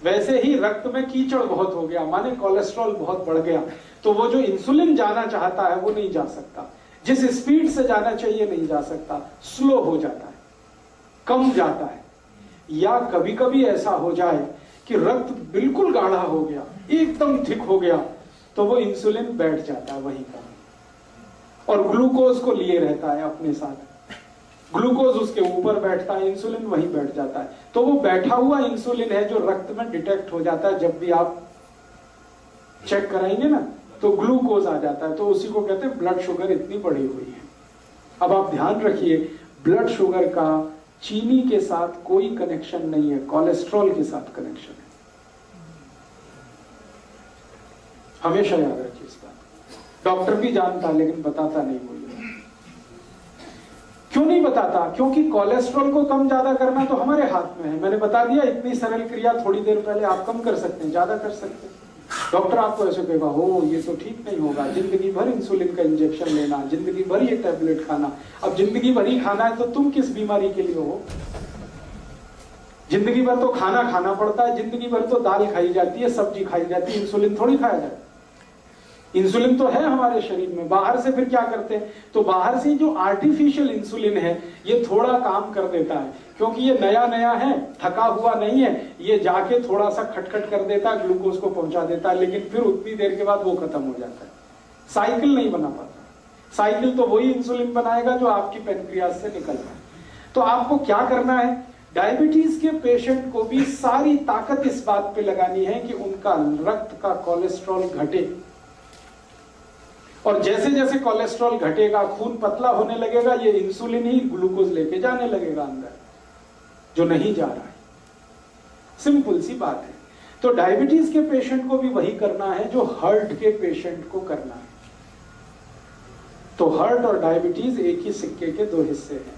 वैसे ही रक्त में कीचड़ बहुत हो गया, माने कोलेस्ट्रॉल बहुत बढ़ गया, तो वो जो इंसुलिन जाना चाहता है वो नहीं जा सकता, जिस स्पीड से जाना चाहिए नहीं जा सकता, स्लो हो जाता है, कम जाता है। या कभी कभी ऐसा हो जाए कि रक्त बिल्कुल गाढ़ा हो गया, एकदम थिक हो गया, तो वो इंसुलिन बैठ जाता है वहीं पर और ग्लूकोज को लिए रहता है अपने साथ, ग्लूकोज उसके ऊपर बैठता है, इंसुलिन वहीं बैठ जाता है। तो वो बैठा हुआ इंसुलिन है जो रक्त में डिटेक्ट हो जाता है, जब भी आप चेक कराएंगे ना तो ग्लूकोज आ जाता है, तो उसी को कहते हैं ब्लड शुगर इतनी बढ़ी हुई है। अब आप ध्यान रखिए, ब्लड शुगर का चीनी के साथ कोई कनेक्शन नहीं है, कोलेस्ट्रॉल के साथ कनेक्शन है। हमेशा याद रखिए इस बात। डॉक्टर भी जानता है लेकिन बताता नहीं वो। क्यों नहीं बताता? क्योंकि कोलेस्ट्रॉल को कम ज्यादा करना तो हमारे हाथ में है। मैंने बता दिया, इतनी सरल क्रिया थोड़ी देर पहले आप कम कर सकते हैं, ज्यादा कर सकते हैं। डॉक्टर आपको ऐसे कहेगा, हो ये तो ठीक नहीं होगा, जिंदगी भर इंसुलिन का इंजेक्शन लेना, जिंदगी भर ये टैबलेट खाना। अब जिंदगी भर ही खाना है तो तुम किस बीमारी के लिए हो? जिंदगी भर तो खाना खाना पड़ता है, जिंदगी भर तो दाल खाई जाती है, सब्जी खाई जाती है, इंसुलिन थोड़ी खाया जाए। इंसुलिन तो है हमारे शरीर में, बाहर से फिर क्या करते हैं? तो बाहर से जो आर्टिफिशियल इंसुलिन है ये थोड़ा काम कर देता है, क्योंकि ये नया नया है, थका हुआ नहीं है, ये जाके थोड़ा सा खटखट कर देता है, ग्लूकोज को पहुंचा देता है, लेकिन फिर उतनी देर के बाद वो खत्म हो जाता है। साइकिल नहीं बना पाता। साइकिल तो वही इंसुलिन बनाएगा जो आपकी पेनक्रियास से निकल रहा है। तो आपको क्या करना है? डायबिटीज के पेशेंट को भी सारी ताकत इस बात पे लगानी है कि उनका रक्त का कोलेस्ट्रॉल घटे, और जैसे जैसे कोलेस्ट्रॉल घटेगा, खून पतला होने लगेगा, ये इंसुलिन ही ग्लूकोज लेके जाने लगेगा अंदर, जो नहीं जा रहा है। सिंपल सी बात है। तो डायबिटीज के पेशेंट को भी वही करना है जो हार्ट के पेशेंट को करना है। तो हार्ट और डायबिटीज एक ही सिक्के के दो हिस्से हैं।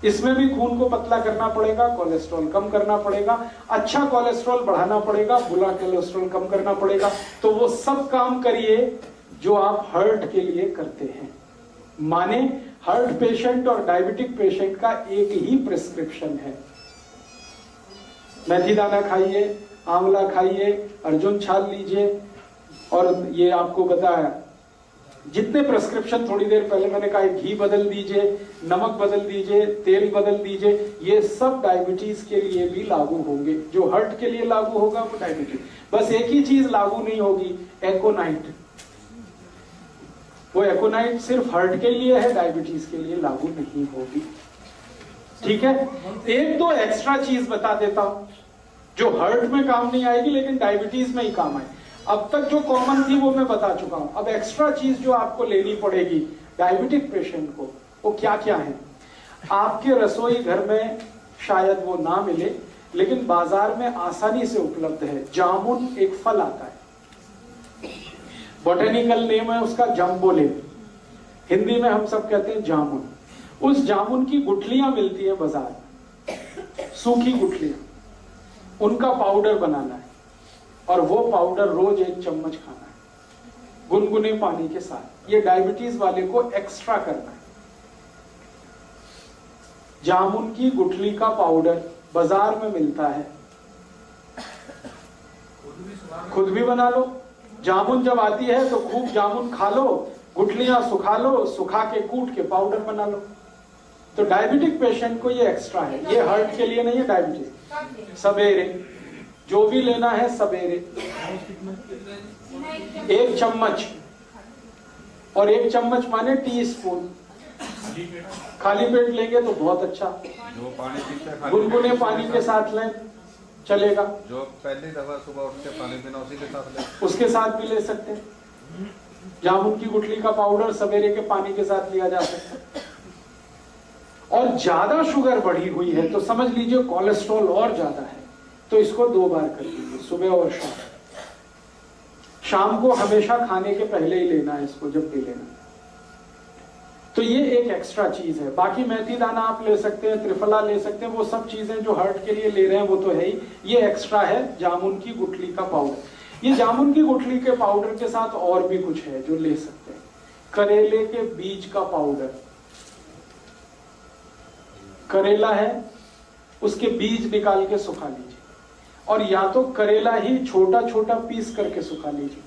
इसमें भी खून को पतला करना पड़ेगा, कोलेस्ट्रॉल कम करना पड़ेगा, अच्छा कोलेस्ट्रॉल बढ़ाना पड़ेगा, बुरा कोलेस्ट्रॉल कम करना पड़ेगा। तो वो सब काम करिए जो आप हार्ट के लिए करते हैं। माने हार्ट पेशेंट और डायबिटिक पेशेंट का एक ही प्रिस्क्रिप्शन है, मेथी दाना खाइए, आंवला खाइए, अर्जुन छाल लीजिए, और ये आपको बताया जितने प्रिस्क्रिप्शन थोड़ी देर पहले मैंने कहा, घी बदल दीजिए, नमक बदल दीजिए, तेल बदल दीजिए, ये सब डायबिटीज के लिए भी लागू होंगे। जो हार्ट के लिए लागू होगा वो डायबिटीज। बस एक ही चीज लागू नहीं होगी, एकोनाइट। वो एकोनाइट सिर्फ हार्ट के लिए है, डायबिटीज के लिए लागू नहीं होगी। ठीक है? एक दो एक्स्ट्रा चीज बता देता हूं जो हार्ट में काम नहीं आएगी लेकिन डायबिटीज में ही काम आए। अब तक जो कॉमन थी वो मैं बता चुका हूं। अब एक्स्ट्रा चीज जो आपको लेनी पड़ेगी डायबिटिक पेशेंट को, वो क्या क्या है? आपके रसोई घर में शायद वो ना मिले, लेकिन बाजार में आसानी से उपलब्ध है। जामुन एक फल आता है, बोटेनिकल नेम है उसका जम्बोले, हिंदी में हम सब कहते हैं जामुन। उस जामुन की गुठलियां मिलती है बाजार में, सूखी गुठलियां, उनका पाउडर बनाना है, और वो पाउडर रोज 1 चम्मच खाना है गुनगुने पानी के साथ। ये डायबिटीज वाले को एक्स्ट्रा करना है। जामुन की गुठली का पाउडर बाजार में मिलता है, खुद भी बना लो। जामुन जब आती है तो खूब जामुन खा लो, गुठलियां सुखा लो, सुखा के कूट के पाउडर बना लो। तो डायबिटिक पेशेंट को ये एक्स्ट्रा है, ये हार्ट के लिए नहीं है। डायबिटीज सवेरे जो भी लेना है, सवेरे 1 चम्मच, और 1 चम्मच माने टीस्पून। खाली पेट लेंगे तो बहुत अच्छा, गुनगुने पानी के साथ लें चलेगा। जो पहली दफा सुबह उठ के पानी पीना उसी के साथ ले, उसके साथ भी ले सकते हैं। जामुन की गुठली का पाउडर सवेरे के पानी के साथ लिया जा सकता है। और ज्यादा शुगर बढ़ी हुई है तो समझ लीजिए कोलेस्ट्रॉल और ज्यादा है, तो इसको 2 बार कर लीजिए, सुबह और शाम। शाम को हमेशा खाने के पहले ही लेना है इसको, जब भी लेना। तो ये एक एक्स्ट्रा चीज है। बाकी मेथी दाना आप ले सकते हैं, त्रिफला ले सकते हैं, वो सब चीजें जो हार्ट के लिए ले रहे हैं वो तो है ही। ये एक्स्ट्रा है जामुन की गुठली का पाउडर। ये जामुन की गुठली के पाउडर के साथ और भी कुछ है जो ले सकते हैं। करेले के बीज का पाउडर, करेला है उसके बीज निकाल के सुखा लीजिए, और या तो करेला ही छोटा छोटा पीस करके सुखा लीजिए,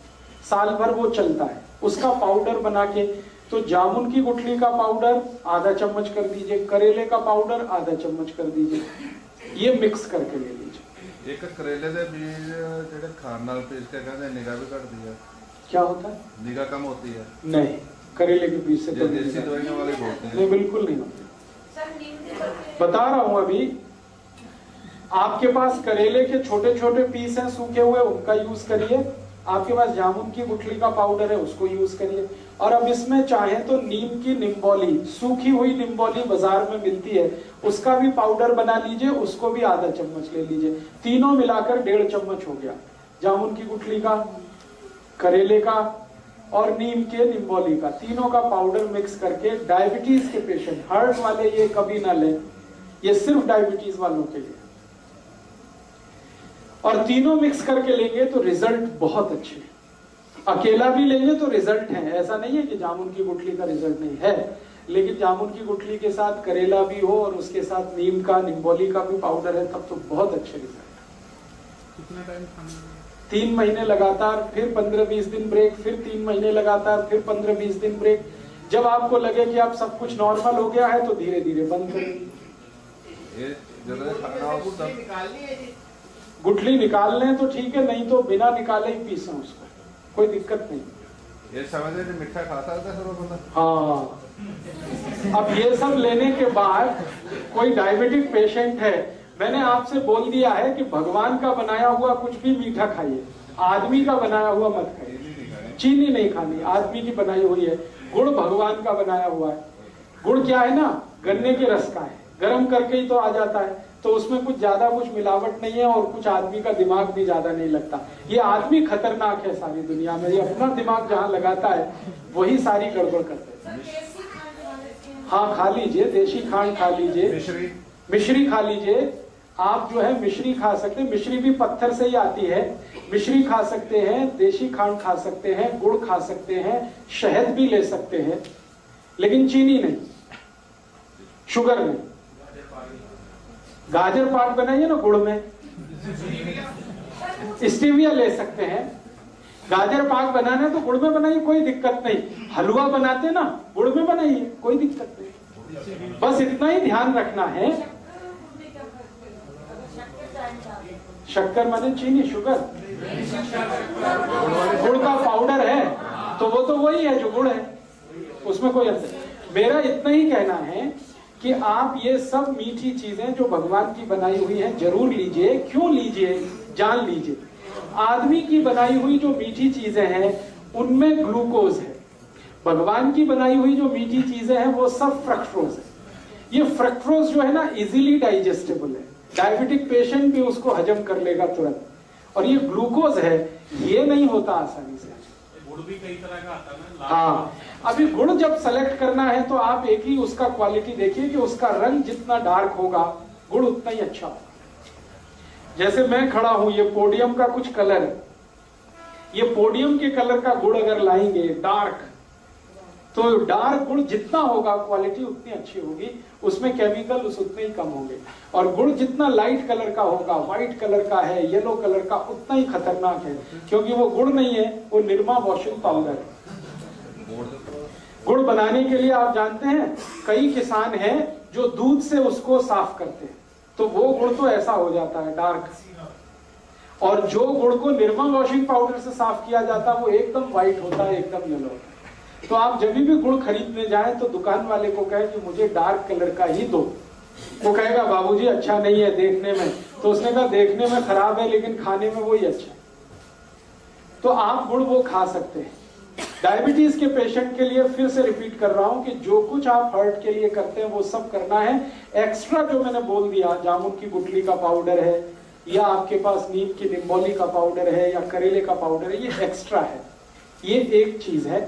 साल भर वो चलता है, उसका पाउडर बना के। तो जामुन की गुठली का पाउडर आधा चम्मच कर दीजिए, करेले का पाउडर आधा चम्मच कर दीजिए, ये मिक्स करके ले लीजिए। एक करेले दे बीज जेडे खान नाल पीस के कहंदे निगाह भी घटदी है, क्या होता है? निगाह कम होती है? नहीं, करेले के बीज से जो देसी दवाइयां वाले बोलते हैं। नहीं, बिल्कुल नहीं होती। बता रहा हूं अभी, आपके पास करेले के छोटे छोटे पीस हैं सूखे हुए, उनका यूज करिए। आपके पास जामुन की गुठली का पाउडर है, उसको यूज करिए। और अब इसमें चाहे तो नीम की निम्बोली, सूखी हुई निम्बोली बाजार में मिलती है, उसका भी पाउडर बना लीजिए, उसको भी आधा चम्मच ले लीजिए। तीनों मिलाकर 1.5 चम्मच हो गया, जामुन की गुठली का, करेले का और नीम के निम्बोली का, तीनों का पाउडर मिक्स करके डायबिटीज के पेशेंट, हार्ट वाले ये कभी ना लें, ये सिर्फ डायबिटीज वालों के लिए। और तीनों मिक्स करके लेंगे तो रिजल्ट बहुत अच्छे हैं। अकेला भी लेंगे तो रिजल्ट है, ऐसा नहीं है कि जामुन की गुठली का रिजल्ट नहीं है, लेकिन जामुन की गुठली के साथ करेला भी हो और उसके साथ नीम का, निम्बोली का भी पाउडर है, तब तो बहुत अच्छे रिजल्ट। कितना टाइम खाना? 3 महीने लगातार, फिर 15-20 दिन ब्रेक, फिर 3 महीने लगातार, फिर 15-20 दिन ब्रेक। जब आपको लगे कि आप सब कुछ नॉर्मल हो गया है तो धीरे धीरे बंद करें। ये जब खाना उस तब गुठली निकाल लें तो ठीक है, नहीं तो बिना निकाले ही पीसें उसको, कोई दिक्कत नहीं। ये समझे कि मीठा खा सकता है सब बंदा? हाँ, अब ये सब लेने के बाद कोई डायबिटिक पेशेंट है, मैंने आपसे बोल दिया है कि भगवान का बनाया हुआ कुछ भी मीठा खाइए, आदमी का बनाया हुआ मत खाइए। चीनी नहीं खानी, आदमी की बनाई हुई है। गुड़ भगवान का बनाया हुआ है। गुड़ क्या है ना, गन्ने के रस का है, गर्म करके ही तो आ जाता है, तो उसमें कुछ ज्यादा कुछ मिलावट नहीं है और कुछ आदमी का दिमाग भी ज्यादा नहीं लगता। ये आदमी खतरनाक है सारी दुनिया में, ये अपना दिमाग जहाँ लगाता है वही सारी गड़बड़ करते हैं। हाँ, खा लीजिए, देशी खांड खा लीजिए, मिश्री खा लीजिए। आप जो है मिश्री खा सकते हैं, मिश्री भी पत्थर से ही आती है। मिश्री खा सकते हैं, देशी खांड खा सकते हैं, गुड़ खा सकते हैं, शहद भी ले सकते हैं, लेकिन चीनी नहीं, शुगर नहीं। गाजर पाक बनाइए ना गुड़ में, स्टीविया ले सकते हैं। गाजर पाक बनाना है तो गुड़ में बनाइए, कोई दिक्कत नहीं। हलवा बनाते ना, गुड़ में बनाइए, कोई दिक्कत नहीं। बस इतना ही ध्यान रखना है। शक्कर माने चीनी, शुगर, गुड़ का पाउडर है तो वो तो वही है जो गुड़ है, उसमें कोई अंतर। मेरा इतना ही कहना है कि आप ये सब मीठी चीजें जो भगवान की बनाई हुई हैं जरूर लीजिए। क्यों लीजिए, जान लीजिए। आदमी की बनाई हुई जो मीठी चीजें हैं उनमें ग्लूकोज है, भगवान की बनाई हुई जो मीठी चीजें हैं वो सब फ्रक्टोज है। ये फ्रक्टोज जो है ना इजीली डाइजेस्टेबल है, डायबिटिक पेशेंट भी उसको हजम कर लेगा तुरंत। और ये ग्लूकोज है, ये नहीं होता आसानी से। गुड़ भी कई तरह का आता है ना। हाँ, अभी गुड़ जब सेलेक्ट करना है तो आप एक ही उसका क्वालिटी देखिए कि उसका रंग जितना डार्क होगा गुड़ उतना ही अच्छा होगा। जैसे मैं खड़ा हूं, ये पोडियम का कुछ कलर है, ये पोडियम के कलर का गुड़ अगर लाएंगे डार्क, तो डार्क गुड़ जितना होगा क्वालिटी उतनी अच्छी होगी, उसमें केमिकल उतने ही कम होंगे। और गुड़ जितना लाइट कलर का होगा, व्हाइट कलर का है, येलो कलर का, उतना ही खतरनाक है, क्योंकि वो गुड़ नहीं है, वो निरमा वॉशिंग पाउडर है। गुड़ बनाने के लिए आप जानते हैं कई किसान हैं जो दूध से उसको साफ करते हैं, तो वो गुड़ तो ऐसा हो जाता है डार्क। और जो गुड़ को निरमा वॉशिंग पाउडर से साफ किया जाता है वो एकदम व्हाइट होता है, एकदम येलो होता है। तो आप जब भी गुड़ खरीदने जाएं तो दुकान वाले को कहें कि मुझे डार्क कलर का ही दो। वो कहेगा बाबूजी अच्छा नहीं है देखने में, तो उसने कहा देखने में खराब है लेकिन खाने में वही अच्छा है। तो आप गुड़ वो खा सकते हैं। डायबिटीज के पेशेंट के लिए फिर से रिपीट कर रहा हूं कि जो कुछ आप हार्ट के लिए करते हैं वो सब करना है। एक्स्ट्रा जो मैंने बोल दिया, जामुन की गुठली का पाउडर है, या आपके पास नीम की निम्बोली का पाउडर है, या करेले का पाउडर है, ये एक्स्ट्रा है, ये एक चीज है।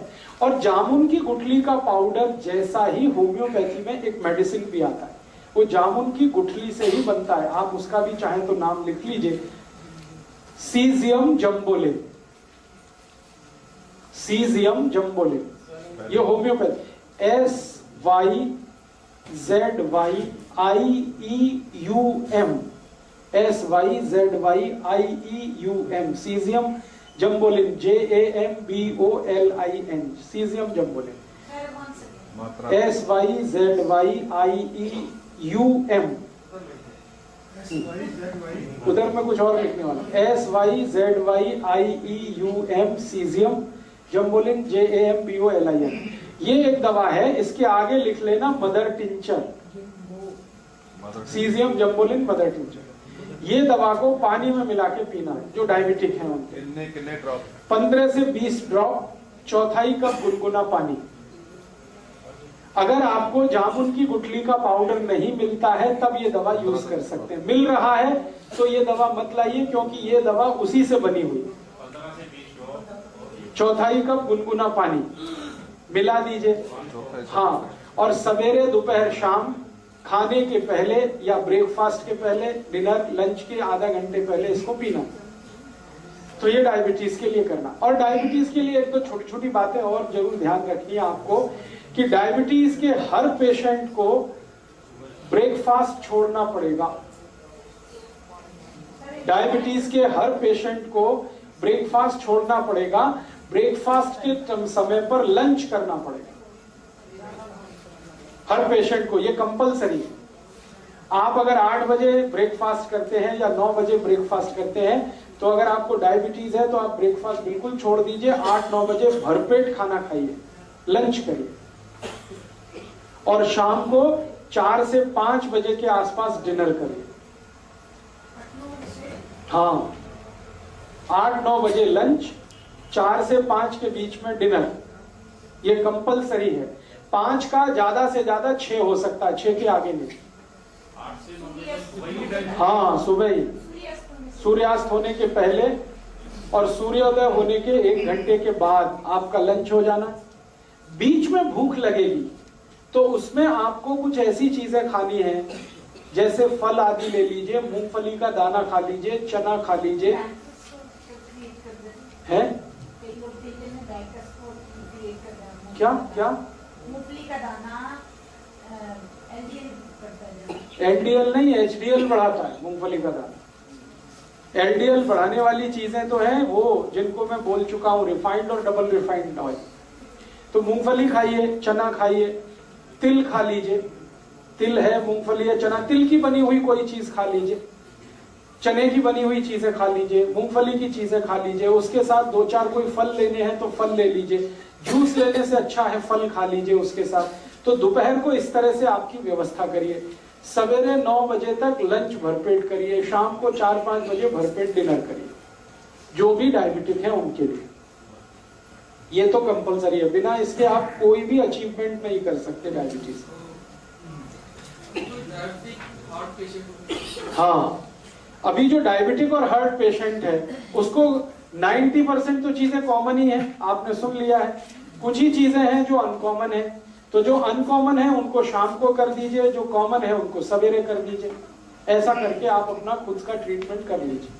और जामुन की गुठली का पाउडर जैसा ही होम्योपैथी में एक मेडिसिन भी आता है, वो जामुन की गुठली से ही बनता है। आप उसका भी चाहे तो नाम लिख लीजिए, सीजियम जम्बोले, सीजियम जम्बोले, ये homoeopathy, SYZYIEUM, SYZYIEUM, syzygium jambolanum, JAMBOLIN, syzygium jambolanum, मात्रा SYZYIEUM। उधर में कुछ और लिखने वाला, SYZYIEUM, सीजियम जम्बोलिन, JAMBOLIN। ये एक दवा है, इसके आगे लिख लेना mother tincture, syzygium jambolanum mother tincture. ये दवा को पानी में मिला के पीना है जो डायबिटिक है उनके। कितने ड्रॉप? 15 से 20 ड्रॉप, चौथाई कप गुनगुना पानी। अगर आपको जामुन की गुठली का पाउडर नहीं मिलता है तब ये दवा यूज कर सकते हैं। मिल रहा है तो ये दवा मत लाइए, क्योंकि ये दवा उसी से बनी हुई। 15 से 20 ड्रॉप, चौथाई कप गुनगुना पानी मिला दीजिए। हाँ, और सवेरे दोपहर शाम खाने के पहले या ब्रेकफास्ट के पहले, डिनर लंच के आधा घंटे पहले इसको पीना। तो ये डायबिटीज के लिए करना। और डायबिटीज के लिए एक तो छोटी छोटी बातें और जरूर ध्यान रखनी है आपको कि डायबिटीज के हर पेशेंट को ब्रेकफास्ट छोड़ना पड़ेगा। डायबिटीज के हर पेशेंट को ब्रेकफास्ट छोड़ना पड़ेगा। ब्रेकफास्ट के समय पर लंच करना पड़ेगा हर पेशेंट को, ये कंपलसरी है। आप अगर 8 बजे ब्रेकफास्ट करते हैं या 9 बजे ब्रेकफास्ट करते हैं, तो अगर आपको डायबिटीज है तो आप ब्रेकफास्ट बिल्कुल छोड़ दीजिए। 8-9 बजे भरपेट खाना खाइए, लंच करिए, और शाम को 4 से 5 बजे के आसपास डिनर करिए। हाँ, 8-9 बजे लंच, 4 से 5 के बीच में डिनर, ये कंपलसरी है। 5 का ज्यादा से ज्यादा 6 हो सकता है, 6 के आगे नहीं। 8 से 9 बजे वही हाँ, सुबह ही, सूर्यास्त होने के पहले और सूर्योदय होने के 1 घंटे के बाद आपका लंच हो जाना। बीच में भूख लगेगी तो उसमें आपको कुछ ऐसी चीजें खानी है, जैसे फल आदि ले लीजिए, मूंगफली का दाना खा लीजिए, चना खा लीजिए, है क्या क्या मूंगफली का दाना एलडीएल करता है। एलडीएल नहीं, एचडीएल बढ़ाता है मूंगफली का दाना। एलडीएल बढ़ाने वाली चीजें तो हैं वो जिनको मैं बोल चुका हूं, रिफाइंड और डबल रिफाइंड ऑयल। तो मूंगफली खाइए, चना खाइए, तिल खा लीजिए, तिल है, मूंगफली है, चना, तिल की बनी हुई कोई चीज खा लीजिए, चने की बनी हुई चीजें खा लीजिए, मूंगफली की चीजें खा लीजिए। उसके साथ 2-4 कोई फल लेने हैं तो फल ले लीजिए, जूस लेने से अच्छा है फल खा लीजिए उसके साथ। तो दोपहर को इस तरह से आपकी व्यवस्था करिए। सवेरे 9 बजे तक लंच भरपेट करिए, शाम को 4-5 बजे भरपेट डिनर करिए, जो भी डायबिटिक है उनके लिए। ये तो कंपलसरी है, बिना इसके आप कोई भी अचीवमेंट नहीं कर सकते डायबिटीज। हाँ, अभी जो डायबिटिक और हार्ट पेशेंट है उसको 90% तो चीजें कॉमन ही है, आपने सुन लिया है। कुछ ही चीजें हैं जो अनकॉमन है, तो जो अनकॉमन है उनको शाम को कर दीजिए, जो कॉमन है उनको सवेरे कर दीजिए। ऐसा करके आप अपना खुद का ट्रीटमेंट कर लीजिए।